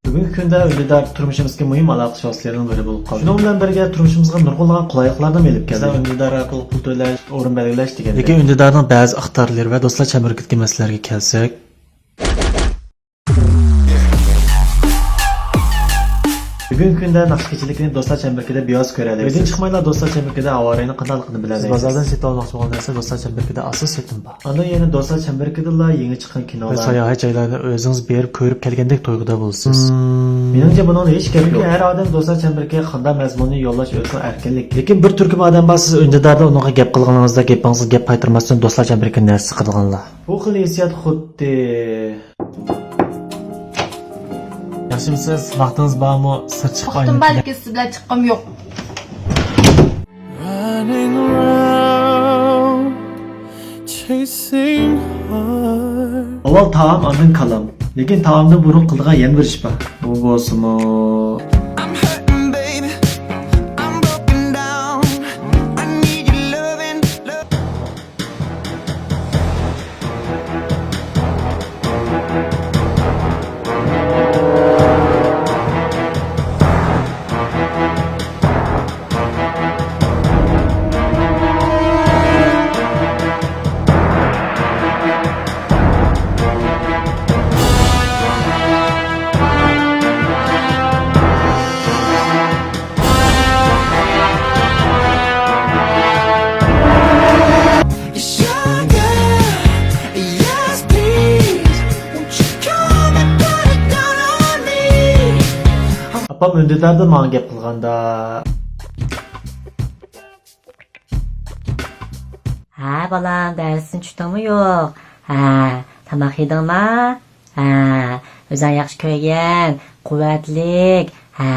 Bugungi kunda undidar turmushimizga muhim aloqa vositalaridan biri bo'lib qoldi. Shuning bilan birga turmushimizga nurg'unlagan qulayliklarni elib keldi. Masalan, undidar orqali pul to'lash, o'rin belgilash degan. Lekin undidarning ba'zi ixtiyorlari va do'stlar chambarkidagi masalalarga kelsak, bugungi kunda naqshkechilikni do'stlar chambarkida biyoz ko'radi. Uydan chiqmaylar do'stlar chambarkida avorayni qanaqligini biladi. Siz bozordan sotib olmoqchi bo'lgan narsa do'stlar chambarkida asos sotim bor. Andan yana do'stlar chambarkida yangi chiqqan kinolar va sayohat joylarni o'zingiz berib ko'rib kelgandek tuyg'uda bo'lsiz. Menimcha buning hech kerak yo'q. Har odam do'stlar chambarkiga qanday mazmunni yo'llash o'zining erkinlik. Lekin bir turkum odam bor, siz undidarda unga gap qilganingizda gapingizga gap qaytarmasdan do'stlar chambarkiga narsa qilganlar. Bu xil hissiyat xuddi Yaxshimisiz? Vaqtingiz bormi? Sir chiqib Vaqtim bor, lekin siz bilan chiqqim yo'q. Running around, chasing heart. Avval taom, ondan kalam. Lekin taomda burun qildigan yana bir ish bor. Bu bo'lsa-mu I'm hurting, baby. I'm broken down. I need your loving, love. Apam undidarda menga gap qilganda Ha balam, dersin tushdimi yo'q? Ha, tamoq yedingmi? Ha, o'zing yaxshi ko'rgan, quvvatlik. Ha,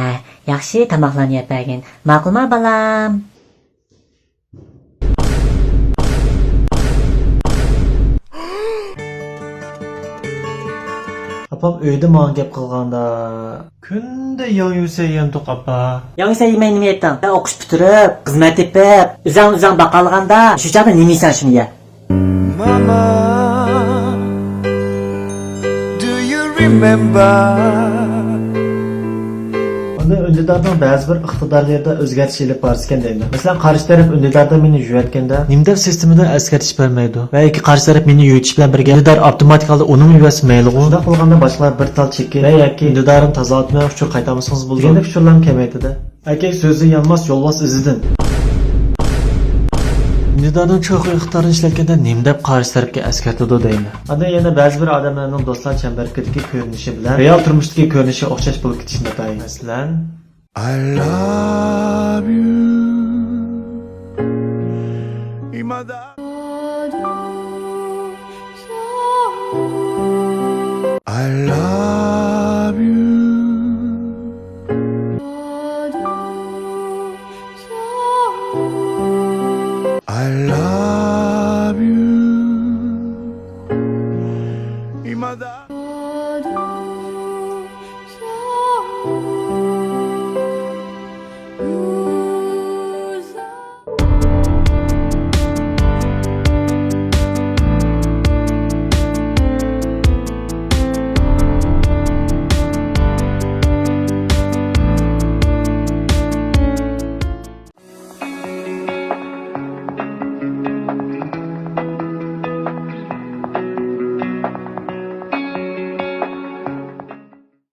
yaxshi tamoqlarni yeb bergin. Ma'qulmi balam? Apam uyda menga gap qilganda kunda yon yursa ham to'qapa. Yo'qsa yemay nima yetding? Ben o'qish bitirib, xizmat etib, o'zing baqalganda, shu chaqda nima yeysan shunga? Mama, do you remember? Unda undidarning ba'zi bir iqtidorlarida o'zgarish elib borgan deydi. Masalan, qarshi taraf undidarda meni yuvayotganda nimdar sistemida eskartish bermaydi. Va yoki qarshi taraf meni yuvitish bilan birga undidar avtomatik holda uni yuvasmaydi. Shunda qilganda boshqalar bir tal chekki va yoki undidarni tozalatmay uchur qaytarmasangiz bo'ladi. Deganda uchurlarni kamaytidi. Aka so'zi yanmas yo'lbos izidan. Undidarning cho'q ixtiyorini ishlatganda nim deb qarshi tarafga eskartidi deydi. Unda yana ba'zi bir odamlarning do'stlar chambarkidagi ko'rinishi bilan real turmushdagi ko'rinishi o'xshash bo'lib ketishini aytadi. Masalan, I love you. Imada. I love you. I love you. Imada.